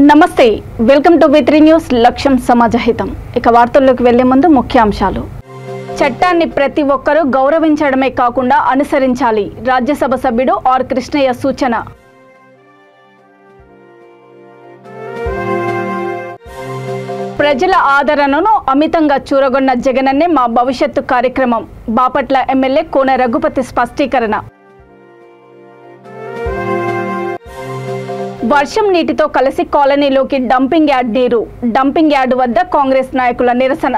నమస్తే welcome to వి3 news లక్ష్యం సమాజహితం ఇక వార్తల్లోకి వెళ్లే ముందు ముఖ్యాంశాలు చట్టాన్ని ప్రతి ఒక్కరూ గౌరవించడమే కాకుండా అనుసరించాలి రాజ్యసభ సభ్యుడు ఆర్ కృష్ణయ్య సూచన ప్రజల ఆదరణను అమితంగా చూరగొన్న జగనన్నే మా భవిష్యత్తు కార్యక్రమం బాపట్ల ఎమ్మెల్యే కోన రఘుపతి స్పష్టీకరణ వర్షం నీటితో కలిసి కాలనీలోకి డంపింగ్ యార్డ్ నీరు డంపింగ్ యార్డ్ వద్ద కాంగ్రెస్ నాయకుల నిరసన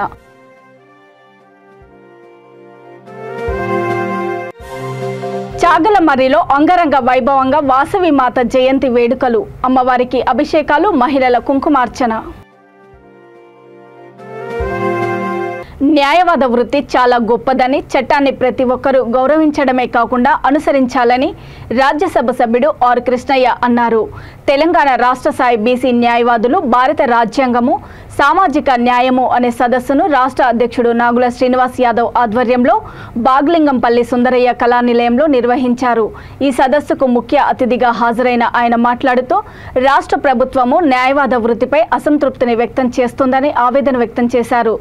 చాగలమర్రిలో అంగరంగ వైభవంగా వాసవి మాత జయంతి వేడుకలు అమ్మవారికి అభిషేకాలు మహిళల కుంకుమార్చన న్యాయవాద వృత్తి చాలా గొప్పదని చట్టాన్ని ప్రతి ఒక్కరూ గౌరవించడమే కాకుండా అనుసరించాలని రాజ్యసభ సభ్యుడు ఆర్ కృష్ణయ్య అన్నారు తెలంగాణ రాష్ట్ర స్థాయి బీసీ న్యాయవాదులు భారత రాజ్యాంగము సామాజిక న్యాయము అనే సదస్సును రాష్ట్ర అధ్యక్షుడు నాగుల శ్రీనివాస్ యాదవ్ ఆధ్వర్యంలో బాగ్లింగంపల్లి సుందరయ్య కళానిలయంలో నిర్వహించారు ఈ సదస్సుకు ముఖ్య అతిథిగా హాజరైన ఆయన మాట్లాడుతూ రాష్ట్ర ప్రభుత్వము న్యాయవాద వృత్తిపై అసంతృప్తిని వ్యక్తం చేస్తుందని ఆవేదన వ్యక్తం చేశారు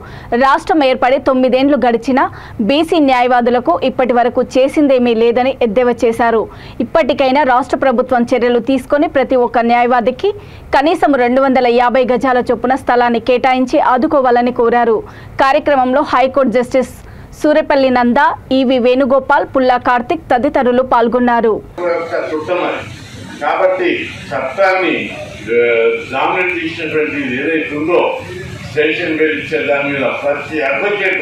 రాష్ట్రం ఏర్పడి 9 ఏళ్లు గడిచినా బీసీ న్యాయవాదులకు ఇప్పటి వరకు చేసిందేమీ లేదని ఎద్దేవా చేశారు ఇప్పటికైనా రాష్ట్ర ప్రభుత్వం చర్యలు తీసుకొని ప్రతి ఒక్క న్యాయవాదికి కనీసం 250 గజాల చొప్పున స్థలాన్ని కేటాయించి ఆదుకోవాలని కోరారు కార్యక్రమంలో హైకోర్టు జస్టిస్ సూర్యపల్లి నంద ఈవి వేణుగోపాల్ పుల్లా కార్తిక్ తదితరులు పాల్గొన్నారు కాబట్టి చట్టాన్ని డామినేట్ చేసినటువంటి ఏదైతుందో స్టేషన్ బిల్ ఇచ్చే దాని మీద ప్రతి అడ్వకేట్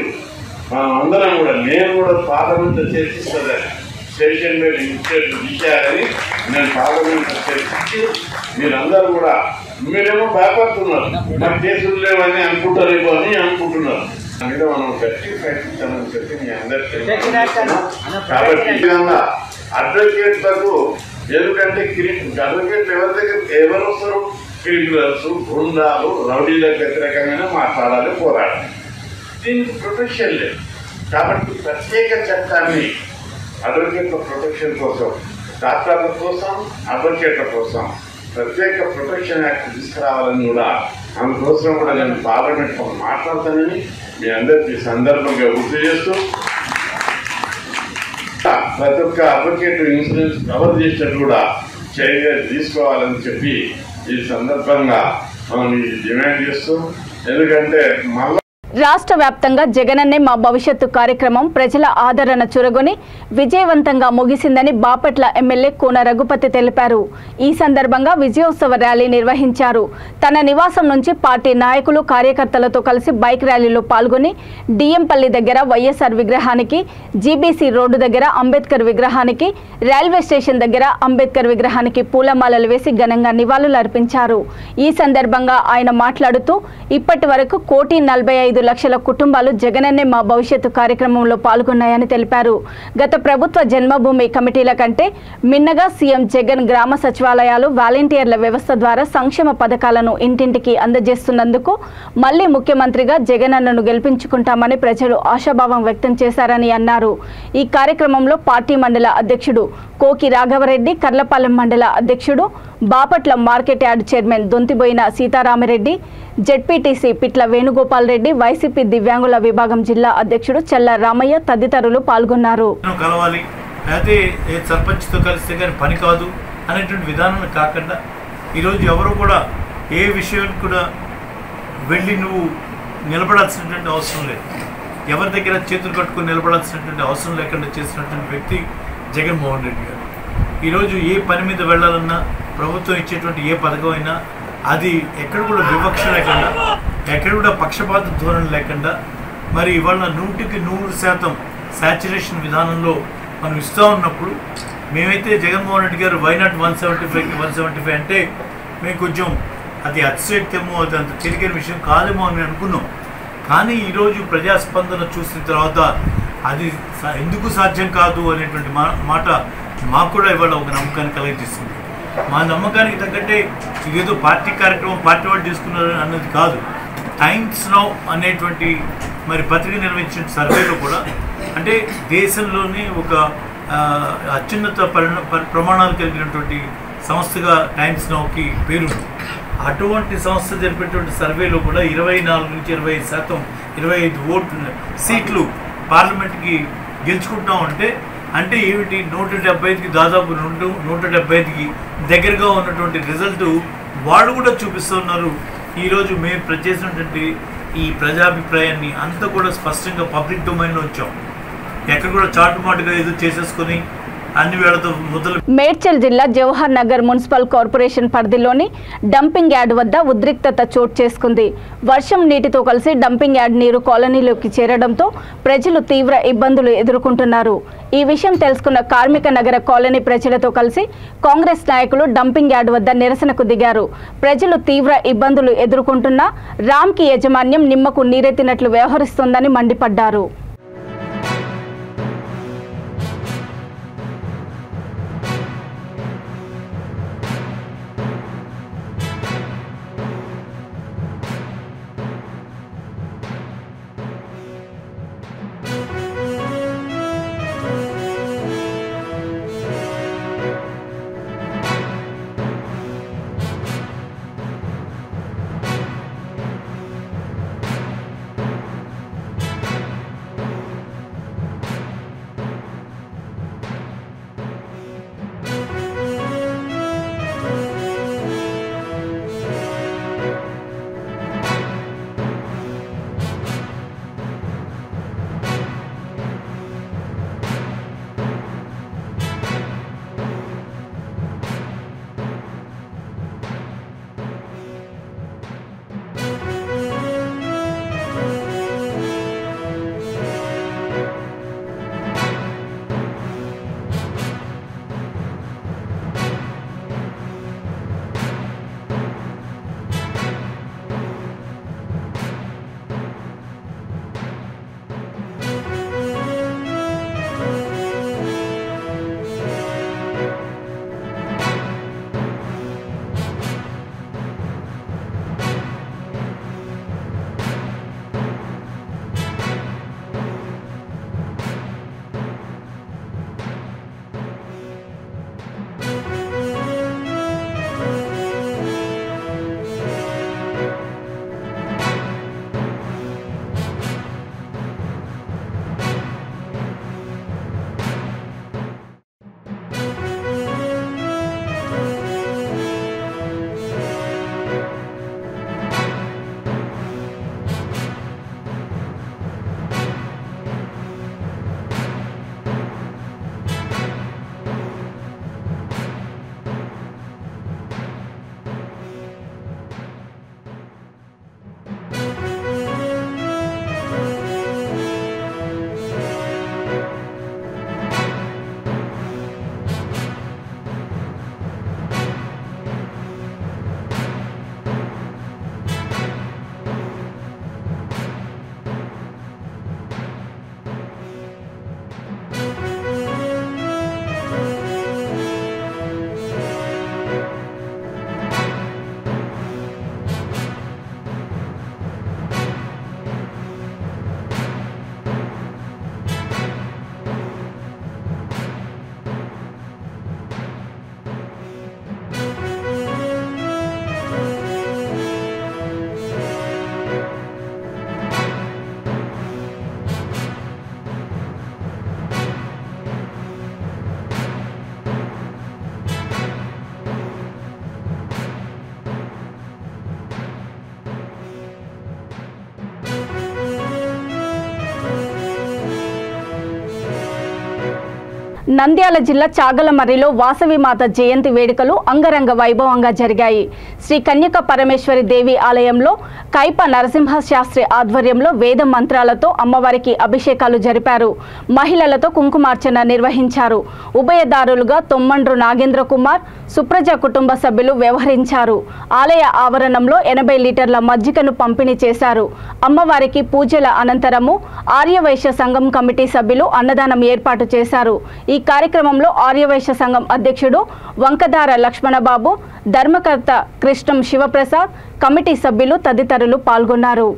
మనం అందరం కూడా నేను కూడా పార్లమెంట్ చర్చిస్తుంది స్టేషన్ బిల్ ఇచ్చేయాలని నేను పార్లమెంట్ చర్చించి మీరందరూ కూడా మీరేమో భయపడుతున్నారు నాకు కేసులు లేవని అనుకుంటారేమో అని అనుకుంటున్నారు మీద మనం గట్టి ప్రయత్నించాలని చెప్పి మీ అందరికీ కాబట్టి అడ్వకేట్లకు ఎందుకంటే అడ్వకేట్లు ఎవరి దగ్గర ఎవరు వస్తారు క్రిమినల్స్ బృందాలు రౌడీలకు వ్యతిరేకంగానే మాట్లాడాలి పోరాడాలి దీనికి ప్రొటెక్షన్ లేదు కాబట్టి ప్రత్యేక చట్టాన్ని అడ్వకేట్ల ప్రొటెక్షన్ కోసం డాక్టర్ల కోసం అడ్వకేట్ల కోసం ప్రత్యేక ప్రొటెక్షన్ యాక్ట్ తీసుకురావాలని కూడా అందుకోసం కూడా నేను పార్లమెంట్లో మాట్లాడతానని మీ అందరికీ సందర్భంగా గుర్తు చేస్తూ ప్రతి ఒక్క అడ్వకేట్ ఇన్సూరెన్స్ కవర్ చేసినట్టు కూడా చర్యలు తీసుకోవాలని చెప్పి ఈ సందర్భంగా మనం డిమాండ్ చేస్తూ ఎందుకంటే మళ్ళా రాష్ట్ర వ్యాప్తంగా జగనన్నే మా భవిష్యత్తు కార్యక్రమం ప్రజల ఆదరణ చురగొని విజయవంతంగా ముగిసిందని బాపట్ల ఎమ్మెల్యే కోన రఘుపతి తెలిపారు ఈ సందర్భంగా విజయోత్సవ ర్యాలీ నిర్వహించారు తన నివాసం నుంచి పార్టీ నాయకులు కార్యకర్తలతో కలిసి బైక్ ర్యాలీలో పాల్గొని డిఎంపల్లి దగ్గర వైఎస్ఆర్ విగ్రహానికి జీబీసీ రోడ్డు దగ్గర అంబేద్కర్ విగ్రహానికి రైల్వే స్టేషన్ దగ్గర అంబేద్కర్ విగ్రహానికి పూలమాలలు వేసి ఘనంగా నివాళులు అర్పించారు ఈ సందర్భంగా ఆయన మాట్లాడుతూ ఇప్పటి వరకు 1,45 లక్షల కుటుంబాలు జగనన్నే మా భవిష్యత్తు కార్యక్రమంలో పాల్గొన్నాయని తెలిపారు గత ప్రభుత్వ జన్మభూమి కమిటీల కంటే మిన్నగా సీఎం జగన్ గ్రామ సచివాలయాలు వాలంటీర్ల వ్యవస్థ ద్వారా సంక్షేమ పథకాలను ఇంటింటికి అందజేస్తున్నందుకు మళ్లీ ముఖ్యమంత్రిగా జగనన్నను గెలిపించుకుంటామని ప్రజలు ఆశాభావం వ్యక్తం చేశారని అన్నారు ఈ కార్యక్రమంలో పార్టీ మండల అధ్యక్షుడు కోకి రాఘవరెడ్డి కర్లపాలెం మండల అధ్యక్షుడు Bapatla market yard chairman Dontiboina Sitaramareddy ZPTC Pitla Venugopal Reddy YCP దివ్యాంగుల విభాగం జిల్లా అధ్యక్షుడు చల్ల రామయ్య తదితరులు పాల్గొన్నారు కలవాలి అయితే సర్పంచ్తో కలిస్తే కానీ పని కాదు అనేటువంటి విధానం కాకుండా ఈరోజు ఎవరు కూడా ఏ విషయాన్ని కూడా వెళ్ళి నువ్వు నిలబడాల్సినటువంటి అవసరం లేదు ఎవరి దగ్గర చేతులు కట్టుకుని నిలబడాల్సినటువంటి అవసరం లేకుండా చేసినటువంటి వ్యక్తి జగన్మోహన్ రెడ్డి గారు ఈరోజు ఏ పని మీద వెళ్ళాలన్నా ప్రభుత్వం ఇచ్చేటువంటి ఏ పథకం అయినా అది ఎక్కడ కూడా వివక్ష లేకుండా ఎక్కడ కూడా పక్షపాత ధోరణి లేకుండా మరి ఇవాళ 100% శాచ్యురేషన్ విధానంలో మనం ఇస్తూ ఉన్నప్పుడు మేమైతే జగన్మోహన్ రెడ్డి గారు వైనాట్ 175 అంటే మేము కొంచెం అది అతిశక్తమో అది అంత తేలికైన విషయం కాదేమో అని అనుకున్నాం కానీ ఈరోజు ప్రజాస్పందన చూసిన తర్వాత అది ఎందుకు సాధ్యం కాదు అనేటువంటి మాట మాకు కూడా ఇవాళ ఒక నమ్మకాన్ని కలిగిస్తుంది మా నమ్మకానికి తగ్గట్టే ఇదేదో పార్టీ కార్యక్రమం పార్టీ వాళ్ళు చేసుకున్నారు అన్నది కాదు టైమ్స్ నౌ అనేటువంటి మరి పత్రిక నిర్వహించిన సర్వేలో కూడా అంటే దేశంలోనే ఒక అత్యున్నత ప్రమాణాలు కలిగినటువంటి సంస్థగా టైమ్స్ నౌకి పేరు అటువంటి సంస్థ జరిపేటువంటి సర్వేలో కూడా 24 నుంచి 25%, 25 సీట్లు పార్లమెంట్కి గెలుచుకుంటాం అంటే ఏమిటి? 175కి దాదాపు 175కి దగ్గరగా ఉన్నటువంటి రిజల్ట్ వాళ్ళు కూడా చూపిస్తున్నారు. ఈరోజు మేము చేసినటువంటి ఈ ప్రజాభిప్రాయాన్ని అంతా కూడా స్పష్టంగా పబ్లిక్ డొమైన్లో ఉంచాం. ఎక్కడ కూడా చాటుమాటుగా ఏదో చేసేసుకొని అన్ని వేళతో మొదలు. మేడ్చల్ జిల్లా జవహర్ నగర్ మున్సిపల్ కార్పొరేషన్ పరిధిలోని డంపింగ్ యార్డ్ వద్ద ఉద్రిక్తత చోటు చేసుకుంది. వర్షం నీటితో కలిసి డంపింగ్ యార్డ్ నీరు కాలనీలోకి చేరడంతో ప్రజలు తీవ్ర ఇబ్బందులు ఎదుర్కొంటున్నారు. ఈ విషయం తెలుసుకున్న కార్మిక నగర కాలనీ ప్రజలతో కలిసి కాంగ్రెస్ నాయకులు డంపింగ్ యార్డ్ వద్ద నిరసనకు దిగారు. ప్రజలు తీవ్ర ఇబ్బందులు ఎదుర్కొంటున్నా రామ్కి యాజమాన్యం నిమ్మకు నీరెత్తినట్లు వ్యవహరిస్తోందని మండిపడ్డారు. నంద్యాల జిల్లా చాగలమర్రిలో వాసవిమాత జయంతి వేడుకలు అంగరంగ వైభవంగా జరిగాయి. శ్రీ కన్యక పరమేశ్వరి దేవి ఆలయంలో కైప నరసింహ శాస్త్రి ఆధ్వర్యంలో వేద మంత్రాలతో అమ్మవారికి అభిషేకాలు జరిపారు. మహిళలతో కుంకుమార్చన నిర్వహించారు. ఉభయదారులుగా తొమ్మండ్రు నాగేంద్ర కుమార్, సుప్రజ కుటుంబ సభ్యులు వ్యవహరించారు. ఆలయ ఆవరణంలో 80 లీటర్ల మజ్జిగను పంపిణీ చేశారు. అమ్మవారికి పూజల అనంతరము ఆర్యవైశ్య సంఘం కమిటీ సభ్యులు అన్నదానం ఏర్పాటు చేశారు. ఈ కార్యక్రమంలో ఆర్యవైశ్య సంఘం అధ్యక్షుడు వంకదార లక్ష్మణబాబు, ధర్మకర్త కృష్ణం శివప్రసాద్, కమిటీ సభ్యులు తదితరులు పాల్గొన్నారు.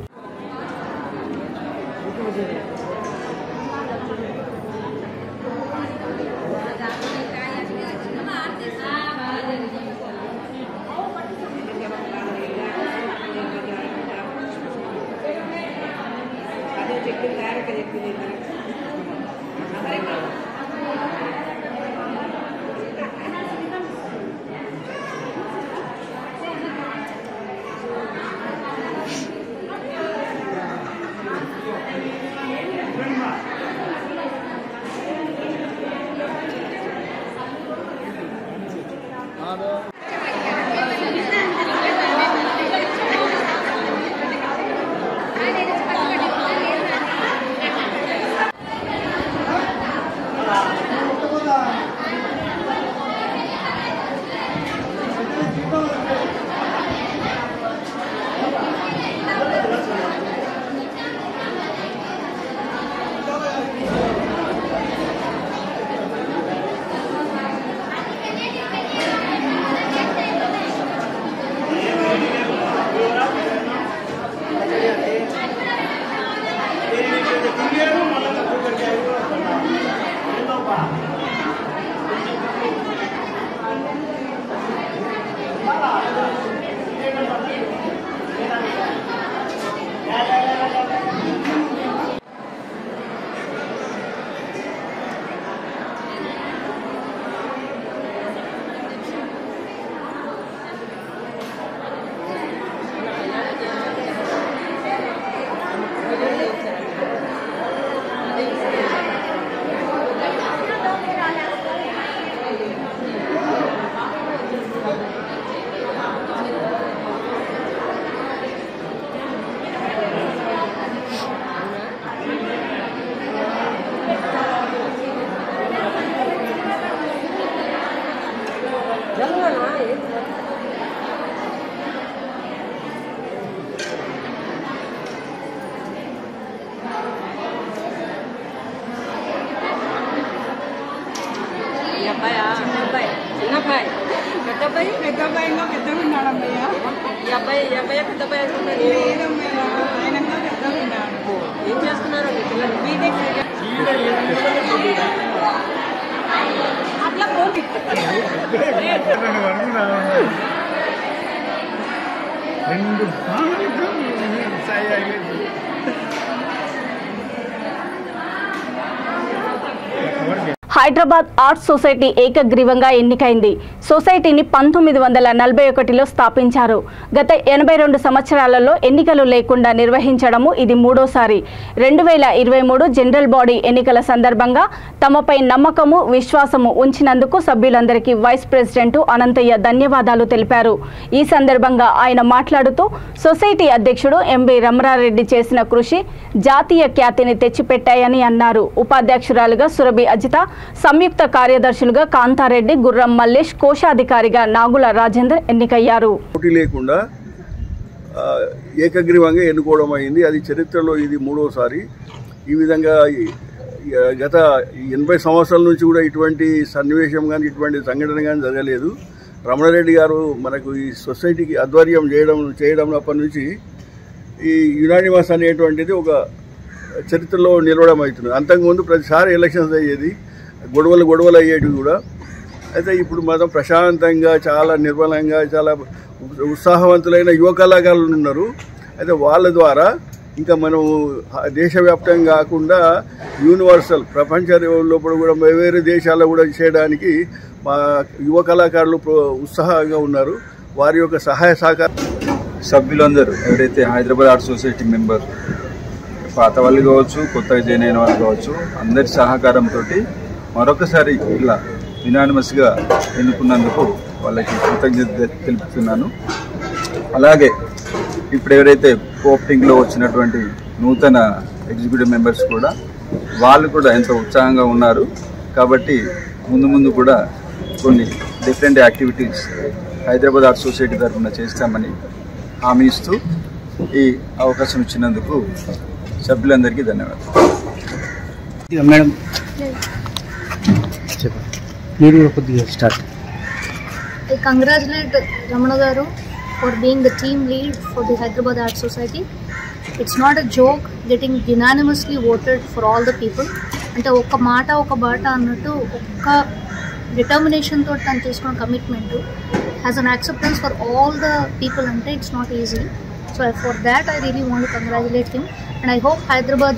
హైదరాబాద్ ఆర్ట్స్ సొసైటీ ఏకగ్రీవంగా ఎన్నికైంది. సొసైటీని 1941లో స్థాపించారు. గత 82 సంవత్సరాలలో ఎన్నికలు లేకుండా నిర్వహించడము ఇది మూడోసారి. 2023 జనరల్ బాడీ ఎన్నికల సందర్భంగా తమపై నమ్మకము, విశ్వాసము ఉంచినందుకు సభ్యులందరికీ వైస్ ప్రెసిడెంట్ అనంతయ్య ధన్యవాదాలు తెలిపారు. ఈ సందర్భంగా ఆయన మాట్లాడుతూ సొసైటీ అధ్యక్షుడు ఎంబి రమణారెడ్డి చేసిన కృషి జాతీయ ఖ్యాతిని తెచ్చిపెట్టాయని అన్నారు. ఉపాధ్యక్షురాలుగా సురభి అజిత, సంయుక్త కార్యదర్శులుగా కాంతారెడ్డి, గుర్రం మల్లేష్, కోశాధికారిగా నాగుల రాజేందర్ ఎన్నికయ్యారు. పోటీ లేకుండా ఏకగ్రీవంగా ఎన్నుకోవడం అయింది. అది చరిత్రలో ఇది మూడోసారి. ఈ విధంగా గత 80 సంవత్సరాల నుంచి కూడా ఇటువంటి సన్నివేశం కానీ ఇటువంటి సంఘటన కానీ జరగలేదు. రమణారెడ్డి గారు మనకు ఈ సొసైటీకి ఆధ్వర్యం చేయడం అప్పటి నుంచి ఈ యునానిమస్ అనేటువంటిది ఒక చరిత్రలో నిలవడం అవుతుంది. అంతకుముందు ప్రతిసారి ఎలక్షన్స్ అయ్యేది, గొడవలు అయ్యేటివి కూడా. అయితే ఇప్పుడు మాత్రం ప్రశాంతంగా, చాలా నిర్మలంగా, చాలా ఉత్సాహవంతులైన యువ కళాకారులు ఉన్నారు. అయితే వాళ్ళ ద్వారా ఇంకా మనం దేశవ్యాప్తంగా కాకుండా యూనివర్సల్ ప్రపంచ లోపల కూడా వేరే దేశాల్లో కూడా చేయడానికి మా యువ కళాకారులు ఉత్సాహంగా ఉన్నారు. వారి యొక్క సహాయ సహకారం సభ్యులందరూ ఎవరైతే హైదరాబాద్ ఆర్ట్ సొసైటీ మెంబర్, పాత వాళ్ళు కావచ్చు, కొత్తగా జాయిన్ అయిన వాళ్ళు కావచ్చు, అందరి సహకారంతో మరొకసారి ఇలా యునానిమస్గా ఎన్నుకున్నందుకు వాళ్ళకి కృతజ్ఞత తెలుపుతున్నాను. అలాగే ఇప్పుడు ఎవరైతే పోప్టింగ్లో వచ్చినటువంటి నూతన ఎగ్జిక్యూటివ్ మెంబర్స్ కూడా వాళ్ళు కూడా ఎంతో ఉత్సాహంగా ఉన్నారు. కాబట్టి ముందు కూడా కొన్ని different activities Hyderabad art society తరఫున చేస్తామని హామీ ఇస్తూ ఈ అవకాశం ఇచ్చినందుకు సభ్యులందరికీ ధన్యవాదాలు. Madam I congratulate Ramana Garu for being the team lead for the Hyderabad Art Society. It's not a joke getting unanimously voted for all the people. అంటే ఒక మాట ఒక బాట అన్నట్టు ఒక్క డిటర్మినేషన్ తోటి తను తీసుకున్న commitment has an acceptance for all the people. అంటే it's not easy. So for that I really want to congratulate him, and I hope Hyderabad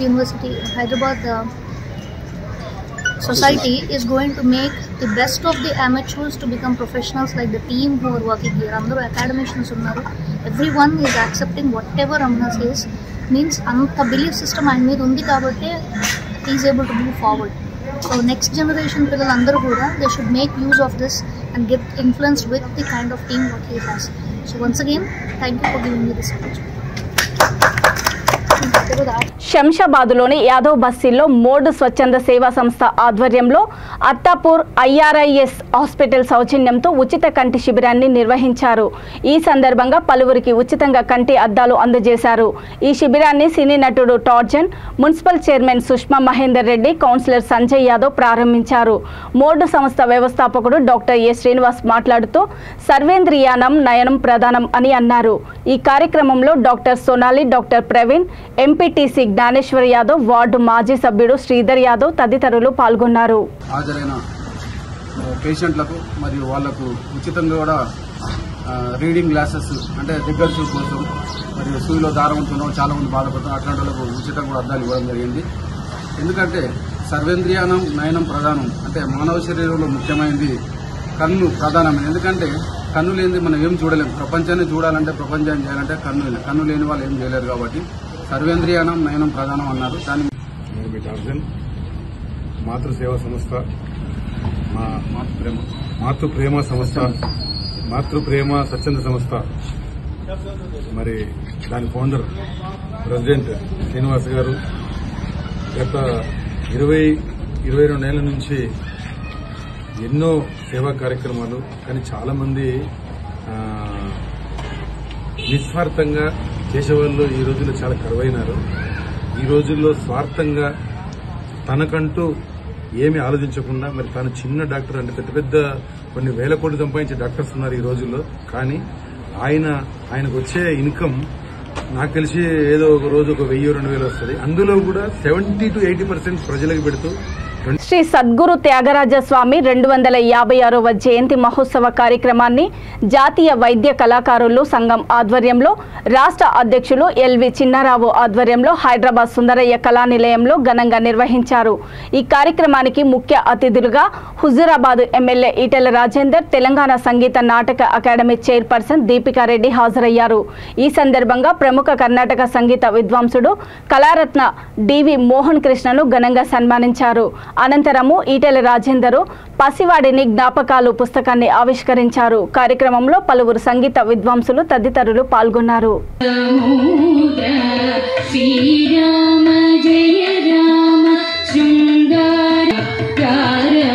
society is going to make the best of the amateurs to become professionals like the team who are working here. Andaru academicians unnaru, everyone is accepting whatever Ramana says, means anta belief system ఆయన మీద ఉంది కాబట్టి he is able to move forward. So next generation పిల్లలు అందరూ కూడా they should make use of this and get influenced with the kind of team what he has. So once again, thank you for giving me this opportunity. శంషాబాద్లోని Yadav బస్తీలో mode స్వచ్ఛంద సేవా సంస్థ ఆధ్వర్యంలో Attapur IRIS hospital సౌజన్యంతో ఉచిత కంటి శిబిరాన్ని నిర్వహించారు. ఈ సందర్భంగా పలువురికి ఉచితంగా కంటి అద్దాలు అందజేశారు. ఈ శిబిరాన్ని సినీ నటుడు Tarzan, municipal chairman Sushma Mahender Reddy, councillor Sanjay Yadav ప్రారంభించారు. మోడ్ సంస్థ వ్యవస్థాపకుడు డాక్టర్ ఏ శ్రీనివాస్ మాట్లాడుతూ సర్వేంద్రియానం నయనం ప్రధానం అని అన్నారు. ఈ కార్యక్రమంలో doctor Sonali, doctor Praveen, MPTC Gnaneshwar Yadav, ward మాజీ సభ్యుడు శ్రీధర్ యాదవ్ తదితరులు పాల్గొన్నారు. హాజరైన పేషెంట్లకు మరియు వాళ్లకు ఉచితంగా కూడా రీడింగ్ గ్లాసెస్ అంటే దగ్గర చూపు కోసం మరియు సూయిలో దారం ఉంటున్నాం చాలా మంది బాధపడుతున్నాం, అట్లాంటి వాళ్ళకు ఉచితంగా కూడా అద్దాలు ఇవ్వడం జరిగింది. ఎందుకంటే సర్వేంద్రియానం నయనం ప్రధానం అంటే మానవ శరీరంలో ముఖ్యమైనది కన్ను ప్రధానమైనది. ఎందుకంటే కన్ను లేనిది మనం ఏం చూడలేము. ప్రపంచాన్ని చూడాలంటే ప్రపంచాన్ని చేయాలంటే కన్ను లేని వాళ్ళు ఏం చేయలేరు. కాబట్టి సర్వేంద్రియానం నయనం ప్రధానం అన్నారు. దాని మాతృసేవా సంస్థ, మాతృప్రేమ సంస్థ, మాతృప్రేమ స్వచ్ఛంద సంస్థ, మరి దాని ఫౌండర్ ప్రెసిడెంట్ శ్రీనివాస్ గారు గత 22 ఏళ్ల నుంచి ఎన్నో సేవా కార్యక్రమాలు, కానీ చాలా మంది నిస్వార్థంగా చేసేవాళ్ళు ఈ రోజుల్లో చాలా కరువైనారు. ఈ రోజుల్లో స్వార్థంగా తనకంటూ ఏమి ఆలోచించకుండా, మరి తాను చిన్న డాక్టర్ అంటే పెద్ద పెద్ద కొన్ని వేల కోట్లు సంపాదించే డాక్టర్స్ ఉన్నారు ఈ రోజుల్లో. కానీ ఆయనకు వచ్చే ఇన్కమ్ నాకు తెలిసి ఏదో ఒక రోజు ఒక 1000-2000 వస్తుంది. అందులో కూడా 70 to 80% ప్రజలకు పెడుతూ శ్రీ సద్గురు త్యాగరాజ స్వామి 256వ జయంతి మహోత్సవ కార్యక్రమాన్ని జాతీయ వైద్య కళాకారులు సంఘం ఆధ్వర్యంలో, రాష్ట్ర అధ్యక్షులు ఎల్వి చిన్నారావు ఆధ్వర్యంలో హైదరాబాద్ సుందరయ్య కళానిలయంలో ఘనంగా నిర్వహించారు. ఈ కార్యక్రమానికి ముఖ్య అతిథులుగా Huzurabad MLA Etela Rajender, Telangana Sangeet Natak academy chairperson Deepika Reddy హాజరయ్యారు. ఈ సందర్భంగా ప్రముఖ కర్ణాటక సంగీత విద్వాంసుడు కళారత్న డివి మోహన్ కృష్ణను ఘనంగా సన్మానించారు. అనంతరము ఈటెల రాజేందరు పసివాడిని జ్ఞాపకాలు పుస్తకాన్ని ఆవిష్కరించారు. కార్యక్రమంలో పలువురు సంగీత విద్వాంసులు తదితరులు పాల్గొన్నారు. శ్రీరామ జయ రామ శృంగార రామ.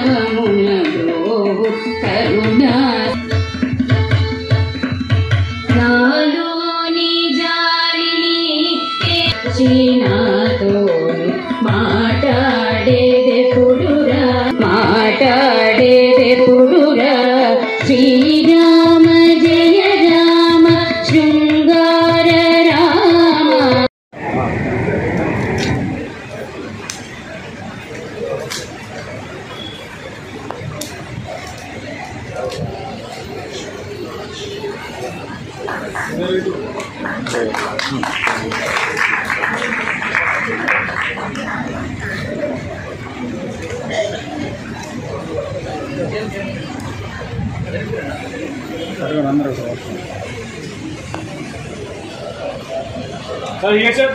सर ये सर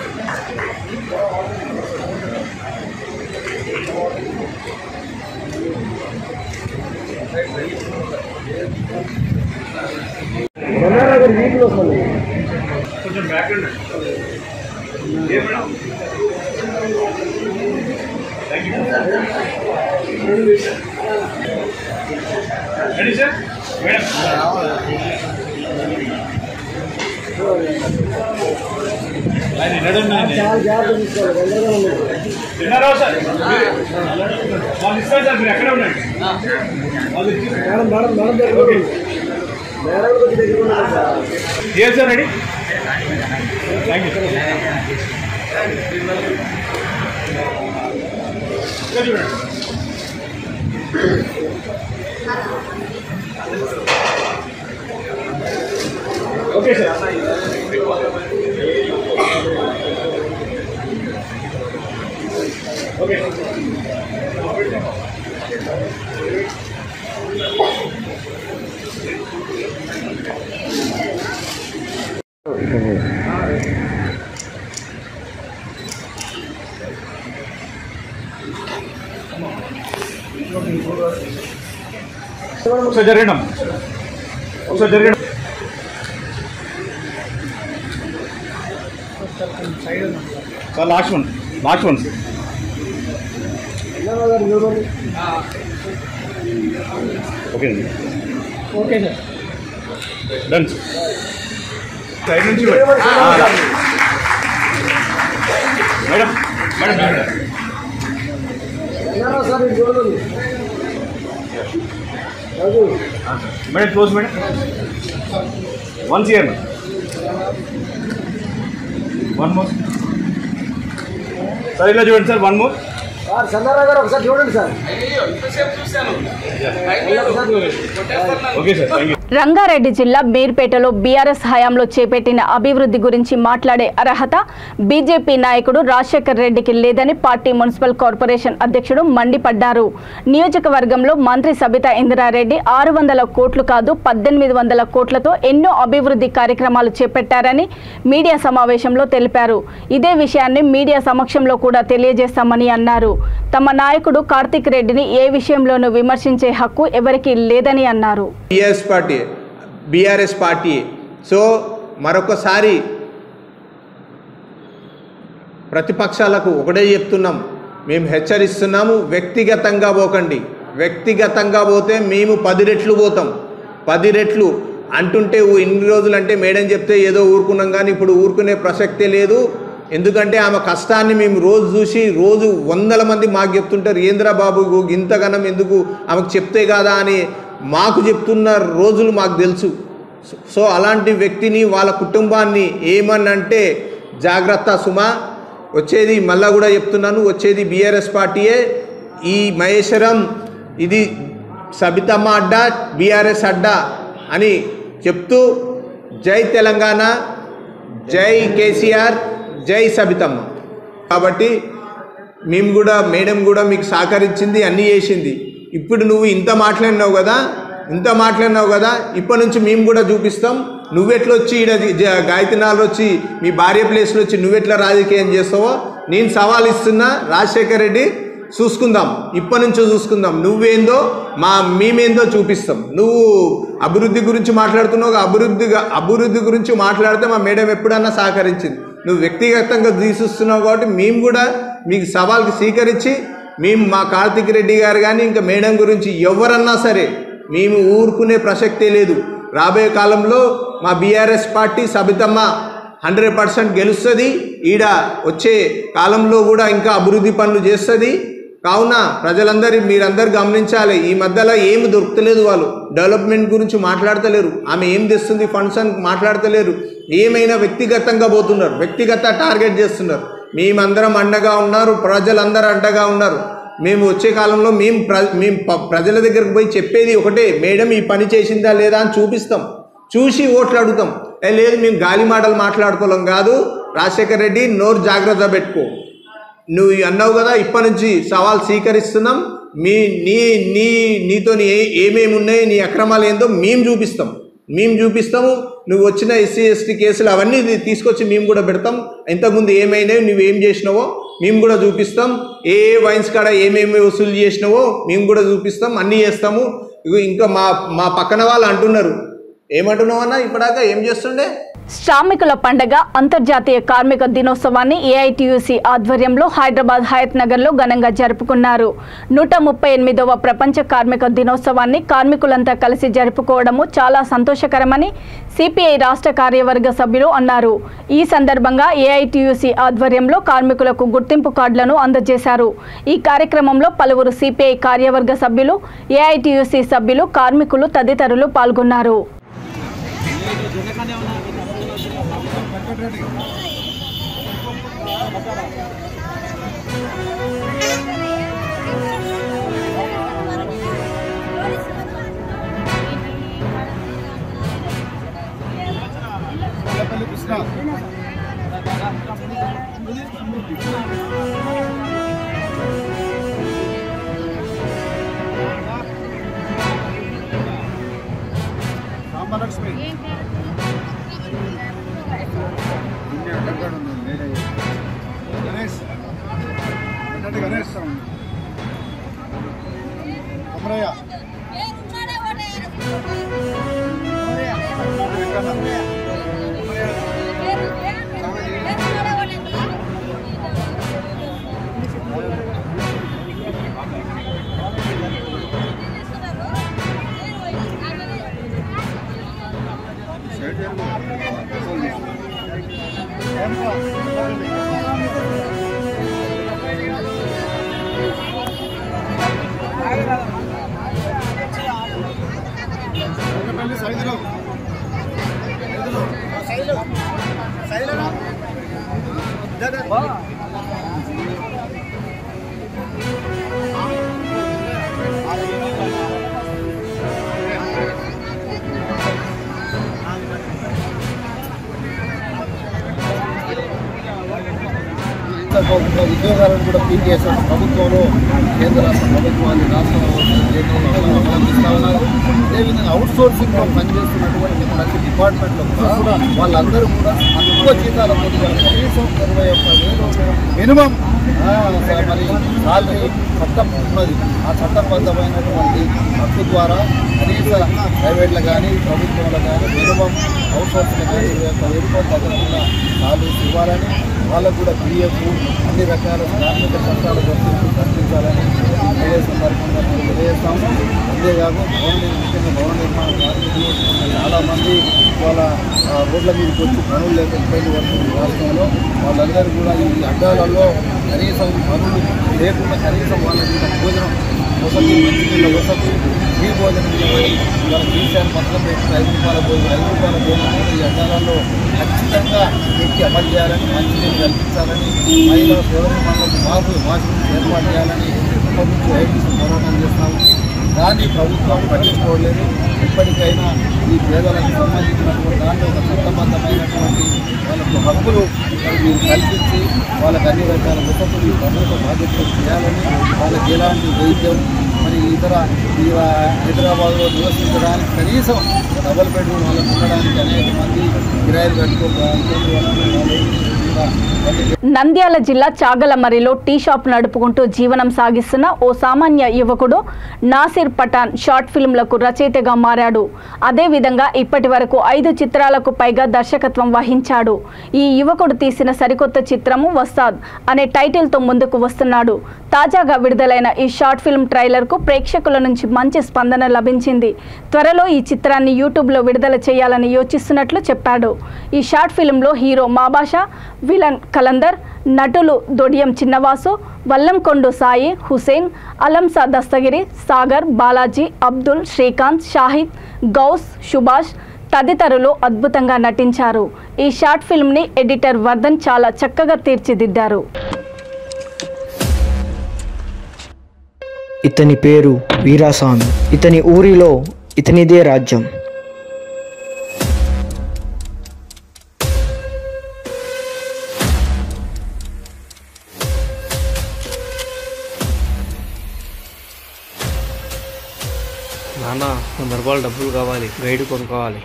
కొంచెం బ్యాక్గ్రౌండ్ ఏ madam thank you ready sir madam తిన్నారా సార్ వాళ్ళు ఇస్తారు సార్ మీరు ఎక్కడ ఉండండి ఏ sir ready thank you sir చూడండి ఓకే సార్ ఒకసారి జరగండి sir. Last one okay sir done side నుంచి మేడం మేడం క్లోజ్ మేడం వన్స్ ఇయర్ వన్ మోర్ సార్ ఇలా చూడండి సార్ వన్ మోర్ గారు ఒకసారి చూడండి sir. Okay sir thank you. Rangareddy జిల్లా బీర్పేటలో బీఆర్ఎస్ హయాంలో చేపట్టిన అభివృద్ధి గురించి మాట్లాడే అర్హత బీజేపీ నాయకుడు రాజశేఖర్ రెడ్డికి లేదని పార్టీ మున్సిపల్ కార్పొరేషన్ అధ్యక్షుడు మండిపడ్డారు. నియోజకవర్గంలో మంత్రి సబితా ఇంద్రారెడ్డి 600 కోట్లు కాదు 1800 కోట్లతో ఎన్నో అభివృద్ధి కార్యక్రమాలు చేపట్టారని మీడియా సమావేశంలో తెలిపారు. ఇదే విషయాన్ని మీడియా సమక్షంలో కూడా తెలియజేస్తామని అన్నారు. తమ నాయకుడు కార్తిక్ రెడ్డిని ఏ విషయంలోనూ విమర్శించే హక్కు ఎవరికీ లేదని అన్నారు. బీఆర్ఎస్ పార్టీ సో మరొకసారి ప్రతిపక్షాలకు ఒకటే చెప్తున్నాం, మేము హెచ్చరిస్తున్నాము, వ్యక్తిగతంగా పోకండి. వ్యక్తిగతంగా పోతే మేము 10 రెట్లు పోతాం. 10 రెట్లు అంటుంటే ఇన్ని రోజులు అంటే మేడం చెప్తే ఏదో ఊరుకున్నాం, కానీ ఇప్పుడు ఊరుకునే ప్రసక్తే లేదు. ఎందుకంటే ఆమె కష్టాన్ని మేము రోజు చూసి రోజు 100 మంది మాకు చెప్తుంటారు, ఏంద్రా బాబు ఇంతగానం ఎందుకు ఆమెకు చెప్తే కాదా అని మాకు చెప్తున్న రోజులు మాకు తెలుసు. సో అలాంటి వ్యక్తిని వాళ్ళ కుటుంబాన్ని ఏమనంటే జాగ్రత్త సుమా. వచ్చేది మళ్ళా కూడా చెప్తున్నాను, వచ్చేది బీఆర్ఎస్ పార్టీయే. ఈ మహేశ్వరం ఇది సబితమ్మ అడ్డా, బీఆర్ఎస్ అడ్డా అని చెప్తూ జై తెలంగాణ, జై కేసీఆర్, జై సబితమ్మ. కాబట్టి మేము కూడా మేడం కూడా మీకు సహకరించింది, అన్నీ చేసింది. ఇప్పుడు నువ్వు ఇంత మాట్లాడినావు కదా, ఇప్పటి నుంచి మేము కూడా చూపిస్తాం. నువ్వెట్లా వచ్చి ఇక్కడ గాయత్రినాలు వచ్చి మీ భార్య ప్లేస్లో వచ్చి నువ్వెట్లా రాజకీయం చేస్తావో నేను సవాల్ ఇస్తున్నా. రాజశేఖర్ రెడ్డి చూసుకుందాం, ఇప్పటి నుంచో చూసుకుందాం. నువ్వేందో మేమేందో చూపిస్తాం. నువ్వు అభివృద్ధి గురించి మాట్లాడుతున్నావు, అభివృద్ధి గురించి మాట్లాడితే మా మేడం ఎప్పుడన్నా సహకరించింది. నువ్వు వ్యక్తిగతంగా తీసుస్తున్నావు కాబట్టి మేము కూడా మీకు సవాల్కి స్వీకరించి మేము మా కార్తిక్ రెడ్డి గారు కానీ ఇంకా మేడం గురించి ఎవరన్నా సరే మేము ఊరుకునే ప్రసక్తే లేదు. రాబోయే కాలంలో మా బీఆర్ఎస్ పార్టీ సబితమ్మ 100% గెలుస్తుంది. ఈడ వచ్చే కాలంలో కూడా ఇంకా అభివృద్ధి పనులు చేస్తుంది. కావున మీరందరూ గమనించాలి. ఈ మధ్యలో ఏమి దొరుకుతలేదు, వాళ్ళు డెవలప్మెంట్ గురించి మాట్లాడతలేరు. ఆమె ఏం తెస్తుంది ఫండ్స్ అని మాట్లాడతలేరు. ఏమైనా వ్యక్తిగతంగా పోతున్నారు, వ్యక్తిగత టార్గెట్ చేస్తున్నారు. మేమందరం అండగా ఉన్నారు, ప్రజలందరూ అండగా ఉన్నారు. మేము వచ్చే కాలంలో మేము ప్రజల దగ్గరకు పోయి చెప్పేది ఒకటే, మేడం ఈ పని చేసిందా లేదా అని చూపిస్తాం, చూసి ఓట్లు అడుగుతాం. లేదు మేము గాలి మాటలు మాట్లాడుకోలేం కాదు. రాజశేఖర్ రెడ్డి నోరు జాగ్రత్త పెట్టుకో. నువ్వు అన్నావు కదా, ఇప్పటి నుంచి సవాల్ స్వీకరిస్తున్నాం. నీతో ఏమేమి ఉన్నాయి, నీ అక్రమాలు ఏందో మేము చూపిస్తాము. నువ్వు వచ్చిన ఎస్సీ ఎస్టీ కేసులు అవన్నీ తీసుకొచ్చి మేము కూడా పెడతాం. ఇంతకుముందు ఏమైనాయి, నువ్వేం చేసినావో మేము కూడా చూపిస్తాం. ఏ వైన్స్ కాడ ఏమేమి వసూలు చేసినావో మేము కూడా చూపిస్తాం, అన్నీ చేస్తాము. ఇంకా మా పక్కన వాళ్ళు అంటున్నారు, ఏమంటున్నావు అన్న ఇప్పటిదాకా ఏం చేస్తుండే? శ్రామికుల పండుగ అంతర్జాతీయ కార్మిక దినోత్సవాన్ని ఏఐటీయూసీ ఆధ్వర్యంలో హైదరాబాద్ హయత్ నగర్లో ఘనంగా జరుపుకున్నారు. 138వ ప్రపంచ కార్మిక దినోత్సవాన్ని కార్మికులంతా కలిసి జరుపుకోవడము చాలా సంతోషకరమని సిపిఐ రాష్ట్ర కార్యవర్గ సభ్యులు అన్నారు. ఈ సందర్భంగా ఏఐటీయూసీ ఆధ్వర్యంలో కార్మికులకు గుర్తింపు కార్డులను అందజేశారు. ఈ కార్యక్రమంలో పలువురు సిపిఐ కార్యవర్గ సభ్యులు, ఏఐటీయూసీ సభ్యులు, కార్మికులు తదితరులు పాల్గొన్నారు. ఉద్యోగాలను కూడా పీకేఎస్ ప్రభుత్వంలో కేంద్ర రాష్ట్ర ప్రభుత్వాన్ని అవలంబిస్తూ ఉన్నారు. అదేవిధంగా అవుట్ సోర్సింగ్లో పనిచేస్తున్నటువంటి ప్రతి డిపార్ట్మెంట్లో కూడా వాళ్ళందరూ కూడా తక్కువ జీతాలతో కనీసం 21,000 మినిమం మరి సాలరీ చట్టం ఉన్నది. ఆ చట్టబద్ధమైనటువంటి హక్కు ద్వారా కనీస ప్రైవేట్లో కానీ ప్రభుత్వంలో కానీ మినిమం అవుట్ సోర్సింగ్ కానీ 21,000 తగ్గకుండా సాలరీస్ ఇవ్వాలని, వాళ్ళకు కూడా పిఎఫ్ అన్ని రకాల కార్మిక చట్టాల వర్తింపు కల్పించాలని సందర్భంగా మనం తెలియజేస్తాము. అంతేకాదు ముఖ్యంగా భవన నిర్మాణ కార్మికులు చాలామంది వాళ్ళ రోడ్ల మీదకి వచ్చి పనులు లేక ఇబ్బంది పడుతుంది రాష్ట్రంలో. వాళ్ళందరూ కూడా ఈ అడ్డాలలో కనీసం పనులు లేకుండా కనీసం వాళ్ళకి భోజనం వసతి, మంచినీళ్ళ వసతి, ఫ్రీ భోజనం ఇవ్వాలి. వాళ్ళ జీవితాన్ని పక్కన పెట్టి 5 రూపాయల భోజనం ఈ అడ్డాలలో ఖచ్చితంగా ఎక్కి అమలు చేయాలని, మంచినీళ్ళు కల్పించాలని, మహిళా సోదరులకు వాష్రూమ్ ఏర్పాటు చేయాలని ప్రభుత్వం ఐటీసీ పోరాటం చేస్తున్నాము. దాన్ని ప్రభుత్వం పట్టించుకోవలేదు. ఇప్పటికైనా ఈ పేదలకు సంబంధించినటువంటి దాంట్లో ఒక చట్టబద్ధమైనటువంటి వాళ్ళకు హక్కులు మీరు కల్పించి వాళ్ళకి అన్ని రకాల వసతులు ప్రభుత్వ బాధ్యతలు చేయాలని, వాళ్ళకి ఎలాంటి వైద్యం మరి ఇతర హైదరాబాద్లో నివసించడానికి కనీసం డబుల్ బెడ్రూమ్ వాళ్ళకు ఉండడానికి అనేక మంది కిరాయిలు కట్టుకోవాలి. నంద్యాల జిల్లా చాగలమరిలో టీ షాప్ నడుపుకుంటూ జీవనం సాగిస్తున్న ఓ సామాన్య యువకుడు నాసిర్ పఠాన్ షార్ట్ ఫిల్మ్లకు రచయితగా మారాడు. అదేవిధంగా ఇప్పటి వరకు 5 చిత్రాలకు పైగా దర్శకత్వం వహించాడు. ఈ యువకుడు తీసిన సరికొత్త చిత్రము వస్తాద్ అనే టైటిల్తో ముందుకు వస్తున్నాడు. తాజాగా విడుదలైన ఈ షార్ట్ ఫిల్మ్ ట్రైలర్కు ప్రేక్షకుల నుంచి మంచి స్పందన లభించింది. త్వరలో ఈ చిత్రాన్ని యూట్యూబ్లో విడుదల చేయాలని యోచిస్తున్నట్లు చెప్పాడు. ఈ షార్ట్ ఫిల్మ్లో హీరో మాబాషా, విలన్ కలందర్, నటులు దొడియం చిన్నవాసు, వల్లంకొండు సాయి, హుసేన్, అలంసా దస్తగిరి, సాగర్, బాలాజీ, అబ్దుల్, శ్రీకాంత్, షాహిద్, గౌస్, సుభాష్ తదితరులు అద్భుతంగా నటించారు. ఈ షార్ట్ ఫిల్మ్ని ఎడిటర్ వర్ధన్ చాలా చక్కగా తీర్చిదిద్దారు. ఇతని పేరు వీరాస్వామి. ఇతని ఊరిలో ఇతనిదే రాజ్యం. నాన్న 100 రూపాయలు డబ్బులు కావాలి, గైడ్ కొనుక్కోవాలి.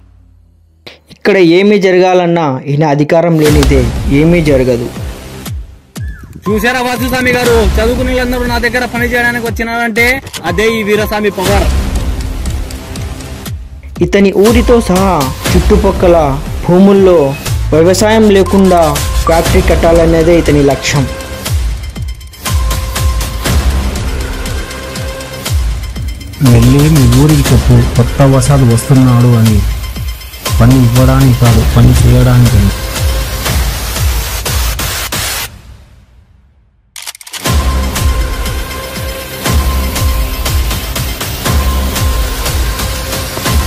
ఇక్కడ ఏమీ జరగాలన్నా ఈయన అధికారం లేనిదే ఏమీ జరగదు. చూసారా వాసుస్వామి గారు, చదువుకునే వాళ్ళందరూ నా దగ్గర పని చేయడానికి వచ్చినారంటే అదే ఈ వీరస్వామి పొగర్. ఇతని ఊరితో సహా చుట్టుపక్కల భూముల్లో వ్యవసాయం లేకుండా ఫ్యాక్టరీ కట్టాలనేదే ఇతని లక్ష్యం. వెళ్ళి మీ ఊరికి చెప్పు, కొత్త వసాద్ వస్తున్నాడు అని. పని ఇవ్వడానికి కాదు, పని చేయడానికి.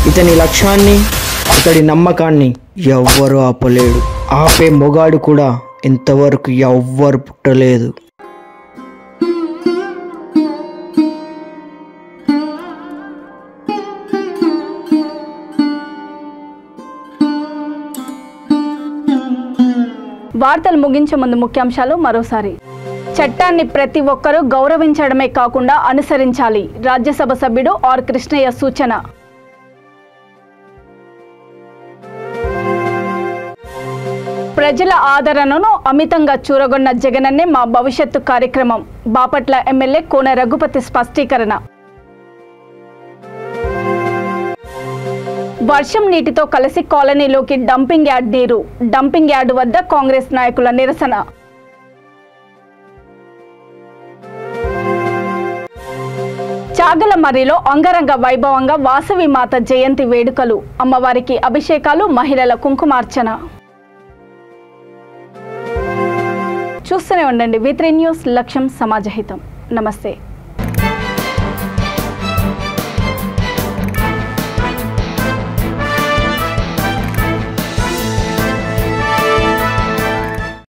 ఇతని లక్ష్యాన్ని, ఇతడి నమ్మకాన్ని ఎవ్వరూ ఆపలేడు. ఆపే మొగాడు కూడా ఇంతవరకు ఎవ్వరు పుట్టలేదు. వార్తలు ముగించే ముందు ముఖ్యాంశాలు మరోసారి. చట్టాన్ని ప్రతి ఒక్కరూ గౌరవించడమే కాకుండా అనుసరించాలి. రాజ్యసభ సభ్యుడు ఆర్ కృష్ణయ్య సూచన. ప్రజల ఆదరణను అమితంగా చూరగొన్న జగనన్నే మా భవిష్యత్తు కార్యక్రమం బాపట్ల ఎమ్మెల్యే కోన రఘుపతి స్పష్టీకరణ. వర్షం నీటితో కలిసి కాలనీలోకి డంపింగ్ యార్డ్ నీరు. డంపింగ్ యార్డు వద్ద కాంగ్రెస్ నాయకుల నిరసన. చాగలమర్రిలో అంగరంగ వైభవంగా వాసవి మాత జయంతి వేడుకలు. అమ్మవారికి అభిషేకాలు, మహిళల కుంకుమార్చన. చూస్తూనే ఉండండి V3 న్యూస్, లక్ష్యం సమాజహితం. నమస్తే.